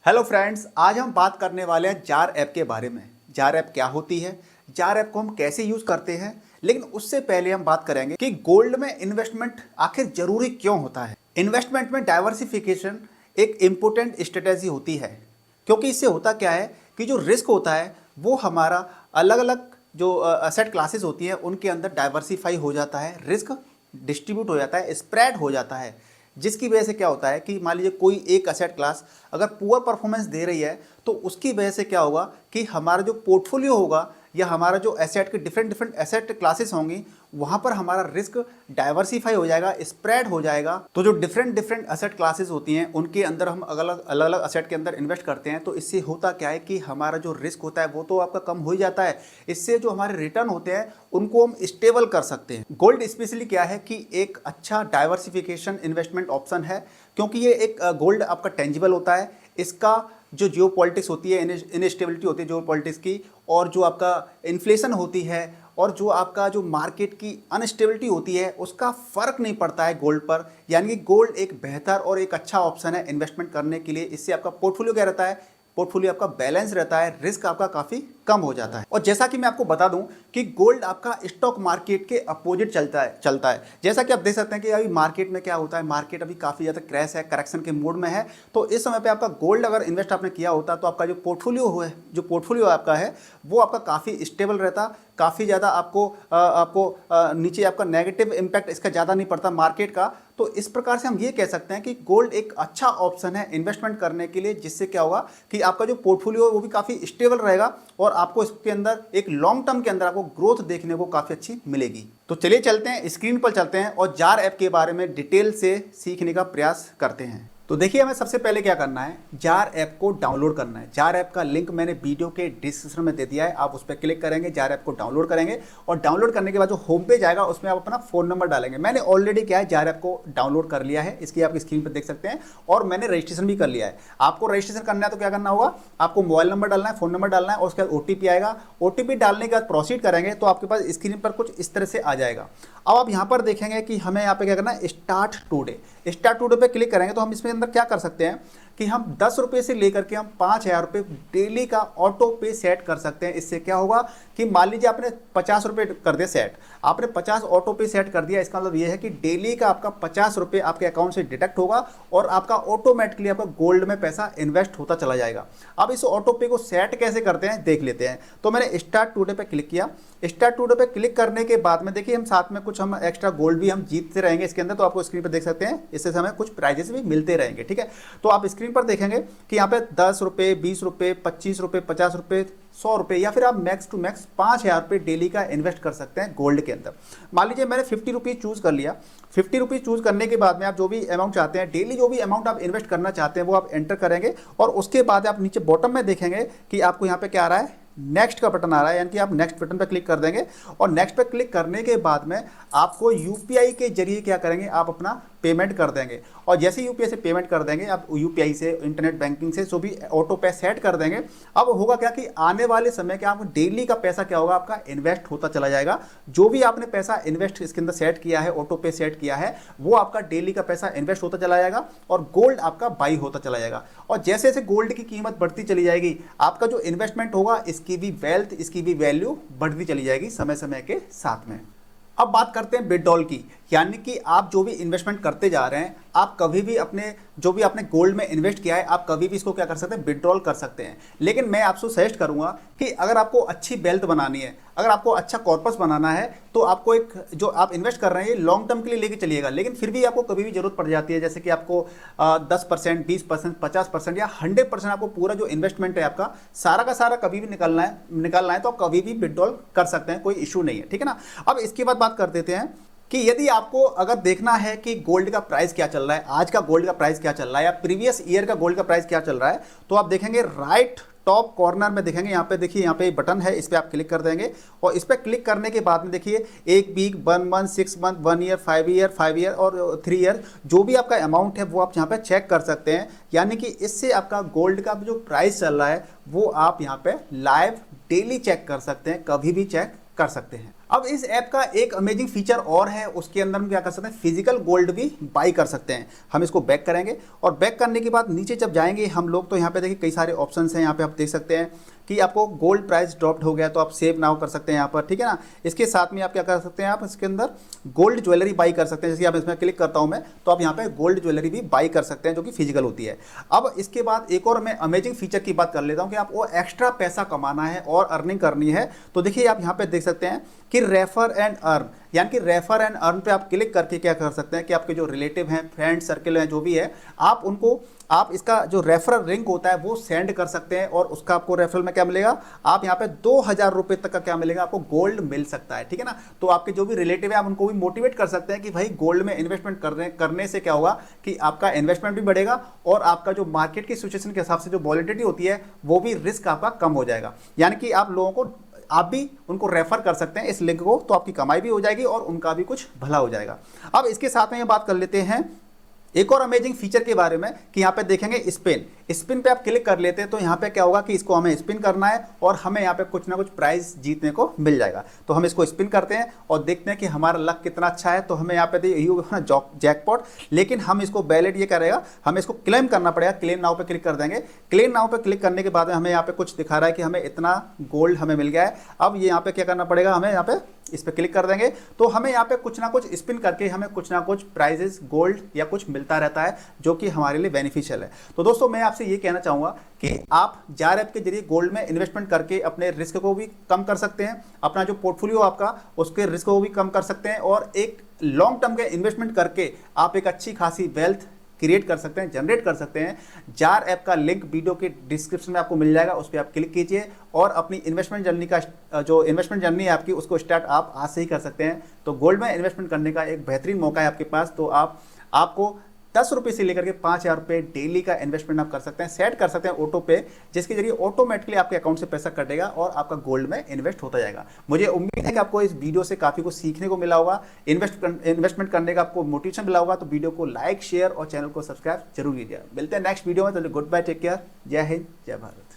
Hello friends, आज हम बात करने वाले हैं जार ऐप के बारे में। जार ऐप क्या होती है, जार ऐप को हम कैसे यूज करते हैं। लेकिन उससे पहले हम बात करेंगे कि गोल्ड में इन्वेस्टमेंट आखिर जरूरी क्यों होता है। इन्वेस्टमेंट में डाइवर्सिफिकेशन एक इम्पोर्टेंट स्ट्रेटेजी होती है, क्योंकि इससे होता क्या है कि जो रिस्क होता है वो हमारा अलग अलग जो असेट क्लासेस होती है उनके अंदर डाइवर्सिफाई हो जाता है, रिस्क डिस्ट्रीब्यूट हो जाता है, स्प्रेड हो जाता है। जिसकी वजह से क्या होता है कि मान लीजिए कोई एक असेट क्लास अगर पुअर परफॉर्मेंस दे रही है तो उसकी वजह से क्या होगा कि हमारा जो पोर्टफोलियो होगा या हमारा जो एसेट के डिफरेंट डिफरेंट एसेट क्लासेस होंगी वहाँ पर हमारा रिस्क डाइवर्सिफाई हो जाएगा, स्प्रेड हो जाएगा। तो जो डिफरेंट डिफरेंट एसेट क्लासेस होती हैं उनके अंदर हम अलग अलग एसेट के अंदर इन्वेस्ट करते हैं, तो इससे होता क्या है कि हमारा जो रिस्क होता है वो तो आपका कम हो ही जाता है। इससे जो हमारे रिटर्न होते हैं उनको हम स्टेबल कर सकते हैं। गोल्ड स्पेशली क्या है कि एक अच्छा डाइवर्सिफिकेशन इन्वेस्टमेंट ऑप्शन है, क्योंकि ये एक गोल्ड आपका टेंजिबल होता है। इसका जो जियो पॉलिटिक्स होती है, इनस्टेबिलिटी होती है जियो पॉलिटिक्स की, और जो आपका इन्फ्लेशन होती है और जो आपका जो मार्केट की अनस्टेबिलिटी होती है उसका फ़र्क नहीं पड़ता है गोल्ड पर। यानी कि गोल्ड एक बेहतर और एक अच्छा ऑप्शन है इन्वेस्टमेंट करने के लिए। इससे आपका पोर्टफोलियो क्या रहता है, पोर्टफोलियो आपका बैलेंस रहता है, रिस्क आपका काफ़ी कम हो जाता है। और जैसा कि मैं आपको बता दूं कि गोल्ड आपका स्टॉक मार्केट के अपोजिट चलता है। जैसा कि आप देख सकते हैं कि अभी मार्केट में क्या होता है, मार्केट अभी काफ़ी ज़्यादा क्रैश है, करेक्शन के मोड में है। तो इस समय पे आपका गोल्ड अगर इन्वेस्ट आपने किया होता तो आपका जो पोर्टफोलियो आपका है वो आपका काफ़ी स्टेबल रहता, काफ़ी ज़्यादा आपको नीचे आपका नेगेटिव इम्पैक्ट इसका ज़्यादा नहीं पड़ता मार्केट का। तो इस प्रकार से हम ये कह सकते हैं कि गोल्ड एक अच्छा ऑप्शन है इन्वेस्टमेंट करने के लिए, जिससे क्या होगा कि आपका जो पोर्टफोलियो है वो भी काफ़ी स्टेबल रहेगा और आपको इसके अंदर एक लॉन्ग टर्म के अंदर आपको ग्रोथ देखने को काफ़ी अच्छी मिलेगी। तो चलिए चलते हैं, स्क्रीन पर चलते हैं और जार ऐप के बारे में डिटेल से सीखने का प्रयास करते हैं। तो देखिए, हमें सबसे पहले क्या करना है, जार ऐप को डाउनलोड करना है। जार ऐप का लिंक मैंने वीडियो के डिस्क्रिप्शन में दे दिया है, आप उस पर क्लिक करेंगे, जार ऐप को डाउनलोड करेंगे और डाउनलोड करने के बाद जो होम पेज आएगा उसमें आप अपना फ़ोन नंबर डालेंगे। मैंने ऑलरेडी क्या है, जार ऐप को डाउनलोड कर लिया है, इसकी आप स्क्रीन पर देख सकते हैं, और मैंने रजिस्ट्रेशन भी कर लिया है। आपको रजिस्ट्रेशन करना है तो क्या करना होगा, आपको मोबाइल नंबर डालना है, फ़ोन नंबर डालना है और उसके बाद OTP आएगा। OTP डालने के बाद प्रोसीड करेंगे तो आपके पास स्क्रीन पर कुछ इस तरह से आ जाएगा। अब आप यहाँ पर देखेंगे कि हमें यहाँ पे क्या करना है, स्टार्ट टुडे पे क्लिक करेंगे तो हम इसमें अंदर क्या कर सकते हैं कि हम 10 रुपये से लेकर के हम 5,000 रुपये डेली का ऑटो पे सेट कर सकते हैं। इससे क्या होगा कि मान लीजिए आपने 50 रुपये कर दिया सेट, आपने 50 ऑटो पे सेट कर दिया, इसका मतलब ये है कि डेली का आपका 50 रुपये आपके अकाउंट से डिडक्ट होगा और आपका ऑटोमेटिकली आपका गोल्ड में पैसा इन्वेस्ट होता चला जाएगा। अब इस ऑटो पे को सेट कैसे करते हैं देख लेते हैं। तो मैंने स्टार्ट टुडे पे क्लिक किया। स्टार्ट टुडे पे क्लिक करने के बाद में देखिए हम साथ में कुछ हम एक्स्ट्रा गोल्ड भी हम जीतते रहेंगे इसके अंदर, तो आपको स्क्रीन पर देख सकते हैं, इससे हमें कुछ प्राइजेस भी मिलते रहेंगे। ठीक है, तो आप स्क्रीन पर देखेंगे कि यहाँ पे 10 रुपये, 20 रुपये, 25 रुपये, 50 रुपये, 100 रुपये, या फिर आप मैक्स टू मैक्स 5,000 रुपये डेली का इन्वेस्ट कर सकते हैं गोल्ड के अंदर। मान लीजिए मैंने 50 रुपीज़ चूज़ कर लिया। 50 रुपीज़ चूज़ करने के बाद में आप जो भी अमाउंट चाहते हैं, डेली जो भी अमाउंट आप इन्वेस्ट करना चाहते हैं वो आप एंटर करेंगे और उसके बाद आप नीचे बॉटम में देखेंगे कि आपको यहाँ पे क्या आ रहा है, नेक्स्ट का बटन आ रहा है, यानी कि आप नेक्स्ट बटन पर क्लिक कर देंगे और नेक्स्ट पे क्लिक करने के बाद में आपको UPI के जरिए क्या करेंगे, आप अपना पेमेंट कर देंगे। और जैसे UPI से पेमेंट कर देंगे, आप UPI से, इंटरनेट बैंकिंग से जो भी ऑटो पे सेट कर देंगे, अब होगा क्या कि आने वाले समय के आप डेली का पैसा क्या होगा, आपका इन्वेस्ट होता चला जाएगा। जो भी आपने पैसा इन्वेस्ट इसके अंदर सेट किया है, ऑटो पे सेट किया है, वो आपका डेली का पैसा इन्वेस्ट होता चला जाएगा और गोल्ड आपका बाई होता चला जाएगा। और जैसे जैसे गोल्ड की कीमत बढ़ती चली जाएगी, आपका जो इन्वेस्टमेंट होगा इसकी भी वेल्थ, इसकी भी वैल्यू बढ़ती चली जाएगी समय समय के साथ में। अब बात करते हैं विड्रॉल की, यानी कि आप जो भी इन्वेस्टमेंट करते जा रहे हैं, आप कभी भी अपने जो भी आपने गोल्ड में इन्वेस्ट किया है, आप कभी भी इसको क्या कर सकते हैं, विड्रॉल कर सकते हैं। लेकिन मैं आपको सजेस्ट करूंगा कि अगर आपको अच्छी वेल्थ बनानी है, अगर आपको अच्छा कॉर्पस बनाना है, तो आपको एक जो आप इन्वेस्ट कर रहे हैं ये लॉन्ग टर्म के लिए लेके चलिएगा। लेकिन फिर भी आपको कभी भी जरूरत पड़ जाती है, जैसे कि आपको 10%, 20%, 50% या 100% आपको पूरा जो इन्वेस्टमेंट है आपका सारा का सारा कभी भी निकालना है तो आप कभी भी विड्रॉल कर सकते हैं, कोई इशू नहीं है। ठीक है ना। अब इसके बाद बात कर देते हैं कि यदि आपको अगर देखना है कि गोल्ड का प्राइस क्या चल रहा है, आज का गोल्ड का प्राइस क्या चल रहा है या प्रीवियस ईयर का गोल्ड का प्राइस क्या चल रहा है, तो आप देखेंगे राइट टॉप कॉर्नर में देखेंगे, यहाँ पे देखिए, यहाँ पे बटन है, इस पर आप क्लिक कर देंगे और इस पर क्लिक करने के बाद में देखिए 1 week, 1 month, 6 month, 1 year, 5 year और 3 ईयर जो भी आपका अमाउंट है वो आप यहाँ पे चेक कर सकते हैं। यानी कि इससे आपका गोल्ड का जो प्राइस चल रहा है वो आप यहाँ पे लाइव डेली चेक कर सकते हैं, कभी भी चेक कर सकते हैं। अब इस ऐप का एक अमेजिंग फीचर और है, उसके अंदर हम क्या कर सकते हैं, फिजिकल गोल्ड भी बाई कर सकते हैं। हम इसको बैक करेंगे और बैक करने के बाद नीचे जब जाएंगे हम लोग, तो यहाँ पे देखिए कई सारे ऑप्शंस हैं। यहाँ पे आप देख सकते हैं कि आपको गोल्ड प्राइस ड्रॉप्ड हो गया तो आप सेव नाउ कर सकते हैं यहाँ पर, ठीक है ना। इसके साथ में आप क्या कर सकते हैं, आप इसके अंदर गोल्ड ज्वेलरी बाई कर सकते हैं। जैसे आप इसमें क्लिक करता हूँ मैं, तो आप यहाँ पे गोल्ड ज्वेलरी भी बाई कर सकते हैं जो कि फिजिकल होती है। अब इसके बाद एक और मैं अमेजिंग फीचर की बात कर लेता हूँ कि आपको एक्स्ट्रा पैसा कमाना है और अर्निंग करनी है, तो देखिए आप यहाँ पे देख सकते हैं कि रेफर एंड अर्न, यानी कि रेफर एंड अर्न पे आप क्लिक करके क्या कर सकते हैं कि आपके जो रिलेटिव हैं, फ्रेंड सर्कल हैं, जो भी है, आप उनको आप इसका जो रेफरल लिंक होता है वो सेंड कर सकते हैं और उसका आपको रेफरल में क्या मिलेगा, आप यहाँ पे 2000 रुपये तक का क्या मिलेगा, आपको गोल्ड मिल सकता है, ठीक है ना। तो आपके जो भी रिलेटिव है आप उनको भी मोटिवेट कर सकते हैं कि भाई गोल्ड में इन्वेस्टमेंट करने से क्या होगा कि आपका इन्वेस्टमेंट भी बढ़ेगा और आपका जो मार्केट की सिचुएशन के हिसाब से जो वॉलेटिलिटी होती है वो भी रिस्क आपका कम हो जाएगा। यानी कि आप लोगों को, आप भी उनको रेफर कर सकते हैं इस लिंक को, तो आपकी कमाई भी हो जाएगी और उनका भी कुछ भला हो जाएगा। अब इसके साथ में ये बात कर लेते हैं एक और अमेजिंग फीचर के बारे में कि यहाँ पे देखेंगे स्पिन पे आप क्लिक कर लेते हैं तो यहाँ पे क्या होगा कि इसको हमें स्पिन करना है और हमें यहाँ पे कुछ ना कुछ प्राइस जीतने को मिल जाएगा। तो हम इसको स्पिन करते हैं और देखते हैं कि हमारा लक कितना अच्छा है। तो हमें यहाँ पे यही होगा जैकपॉट, लेकिन हम इसको वैलिड ये करेगा, हमें इसको क्लेम करना पड़ेगा। क्लेम नाउ पे क्लिक कर देंगे। क्लेम नाउ पे क्लिक करने के बाद हमें यहाँ पे कुछ दिखा रहा है कि हमें इतना गोल्ड हमें मिल गया है। अब ये यहाँ पे क्या करना पड़ेगा, हमें यहाँ पे इस पर क्लिक कर देंगे तो हमें यहाँ पे कुछ ना कुछ स्पिन करके हमें कुछ ना कुछ प्राइजेस गोल्ड या कुछ मिलता रहता है जो कि हमारे लिए बेनिफिशियल है। तो दोस्तों मैं आपसे ये कहना चाहूँगा कि आप जार ऐप के जरिए गोल्ड में इन्वेस्टमेंट करके अपने रिस्क को भी कम कर सकते हैं, अपना जो पोर्टफोलियो आपका उसके रिस्क को भी कम कर सकते हैं और एक लॉन्ग टर्म के इन्वेस्टमेंट करके आप एक अच्छी खासी वेल्थ क्रिएट कर सकते हैं, जनरेट कर सकते हैं। जार ऐप का लिंक वीडियो के डिस्क्रिप्शन में आपको मिल जाएगा, उस पर आप क्लिक कीजिए और अपनी इन्वेस्टमेंट जर्नी का जो इन्वेस्टमेंट जर्नी है आपकी उसको स्टार्ट आप आज से ही कर सकते हैं। तो गोल्ड में इन्वेस्टमेंट करने का एक बेहतरीन मौका है आपके पास। तो आपको 10 रुपये से लेकर के 5000 रुपये डेली का इन्वेस्टमेंट आप कर सकते हैं, सेट कर सकते हैं ऑटो पे, जिसके जरिए ऑटोमेटिकली आपके अकाउंट से पैसा कटेगा और आपका गोल्ड में इन्वेस्ट होता जाएगा। मुझे उम्मीद है कि आपको इस वीडियो से काफ़ी कुछ सीखने को मिला होगा, इन्वेस्टमेंट करने का आपको मोटिवेशन मिला होगा। तो वीडियो को लाइक, शेयर और चैनल को सब्सक्राइब जरूर कीजिए। मिलते हैं नेक्स्ट वीडियो में। तो गुड बाय, टेक केयर, जय हिंद, जय भारत।